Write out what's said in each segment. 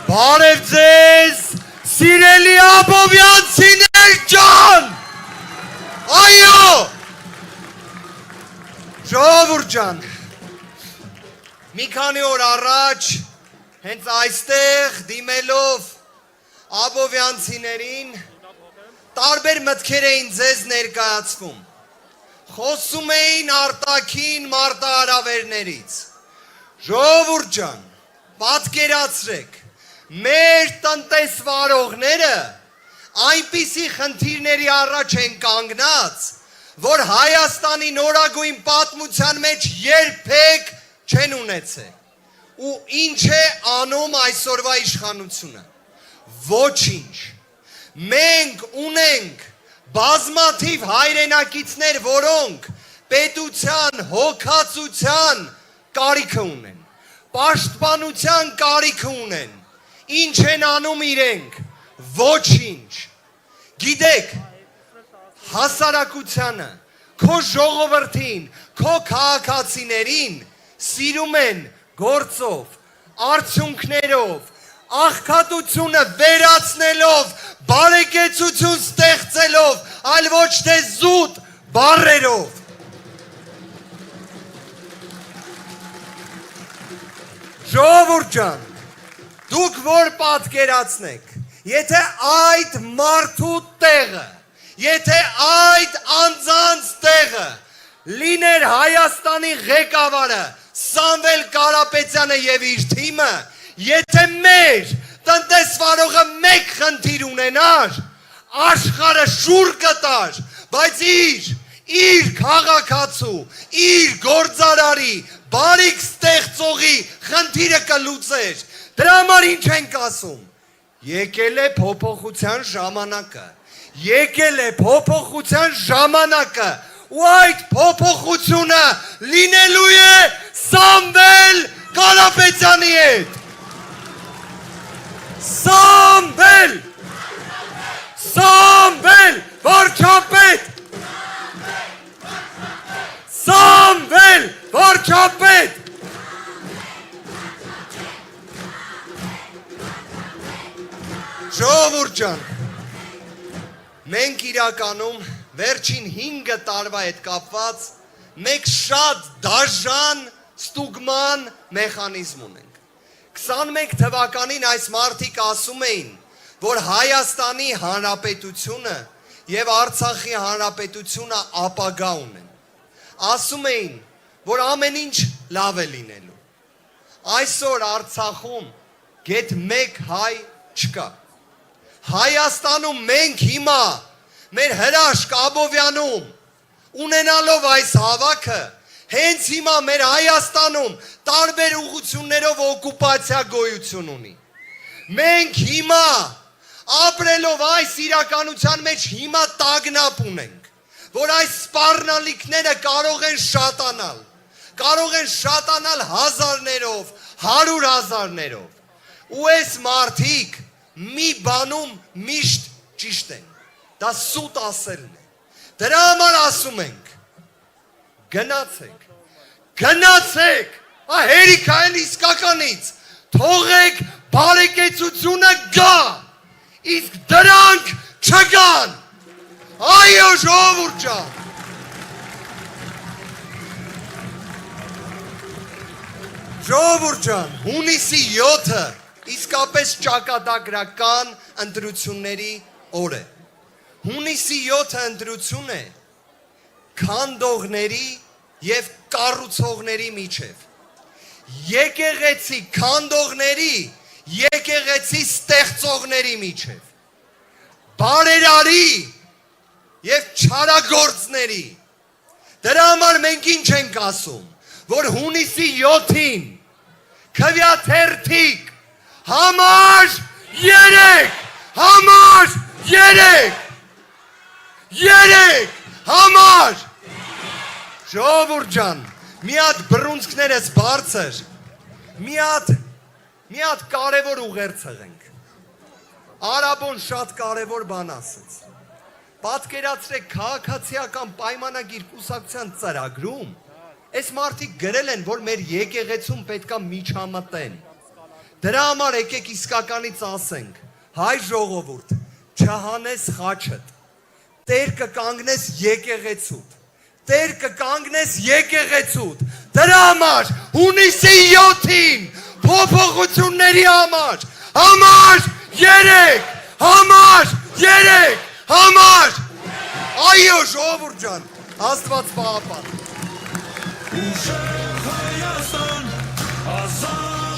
Բարև ձեզ, սիրելի ապովյանցիներ ջան, այո, ժողովուրդ ջան, մի քանի օր առաջ, հենց այստեղ դիմելով ապովյանցիներին, տարբեր մտքեր էին ձեզ ներկայացվում, խոսում էին արտաքին մարտահրավերներից, ժողովուրդ ջան, պատկերացրեք, մեր տնտեսվարողները այնպիսի խնդիրների առաջ են կանգնած, որ Հայաստանի նորագույն պատմության մեջ երբեք չեն ունեցել։ Ու ինչ է անում այսօրվա իշխանությունը։ Ոչինչ։ Մենք ունենք բազմաթիվ հայրենակիցներ, որոնք պետության հոգացության կարիքը ունեն, պաշտպանության կարիքը ունեն, ինչ են անում իրենք, ոչինչ, գիտեք, հասարակությանը, քո ժողովրդին, քո քաղաքացիներին սիրում են գործով, արդյունքներով, աղքատությունը վերացնելով, բարեկեցություն ստեղծելով, այլ ոչ թե զուտ բառերով։ Ժողովուրդ ջան, դուք որ պատկերացնեք, եթե այդ մարդու տեղը, եթե այդ անձանց տեղը լիներ Հայաստանի ղեկավարը Սամվել Կարապետյանը եւ իր թիմը, եթե մեր տնտեսվարողը մեկ խնդիր ունենար, աշխարհը շուռ կտար, բայց իր քաղաքացու, իր գործարարի, բարիք ստեղծողի խնդիրը կլուծեր։ Դրա համար ինչ ենք ասում։ Եկել է փոփոխության ժամանակը։ Եկել է փոփոխության ժամանակը։ Ու այդ փոփոխությունը լինելու է Սամվել Կարապետյանի հետ։ Սամվել! Սամվել վարչապետ! Սամվել վարչապետ! Ժողովուրդ ջան, մենք իրականում վերջին 5 տարվա հետ կապված մեկ շատ դաժան ստուգման մեխանիզմ ունենք։ 21 թվականին այս մարդիկ ասում էին, որ Հայաստանի Հանրապետությունը եւ Արցախի Հանրապետությունը ապագա ունեն։ Ասում էին, որ ամեն ինչ լավ է լինելու։ Այսօր Արցախում գեթ մեկ հայ չկա։ Հայաստանում մենք հիմա մեր հրաշք Աբովյանում ունենալով այս հավաքը, հենց հիմա մեր Հայաստանում տարբեր ուղղություններով օկուպացիա գոյություն ունի։ Մենք հիմա ապրելով այս իրականության մեջ հիմա տագնապ ունենք, որ այս սպառնալիքները կարող են շատանալ հազարներով, 100,000-ներով։ Ու այս մարդիկ մի բանում միշտ ճիշտ են, դա սուտ ասելն է։ Դրա համար ասում ենք, գնացեք, հերիք այն իսկականից, թողեք բարեկեցությունը գա, իսկ դրանք չգան, այո ժողովուրդ ջան։ Ժողովուրդ ջան, հունիսի 7-ը իսկապես ճակատագրական ընտրությունների օր է։ Հունիսի 7-ը ընտրություն է քանդողների եւ կառուցողների միջև։ Եկեղեցի քանդողների, եկեղեցի ստեղծողների միջև։ Բարերարի եւ չարագործների։ Դրա համար մենք ինչ ենք ասում, որ հունիսի 7-ին քվյաթերթիկ համար 3 համար ժողովուրդ ջան, մի հատ բռունցքներս բարձր, մի հատ կարևոր ուղերձ հղենք։ Արաբոն շատ կարևոր բան ասեց։ Պատկերացրեք քաղաքացիական պայմանագիր կուսակցության ծրագրում այս մարդիկ գրել են, որ մեր եկեղեցում պետքա միջամտեն։ Դրա համար եկեք իսկականից ասենք, հայ ժողովուրդ, չհանես խաչդ, Տեր կկանգնես եկեղեցուդ, Տեր կկանգնես եկեղեցուդ, դրա համար հունիսի 7-ին փոփոխությունների համար 3 այո ժողովուրդ ջան, Աստված պահապան։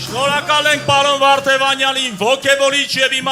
Շնորհակալ ենք պարոն Վարդևանյանին, ոգևորիչ եւ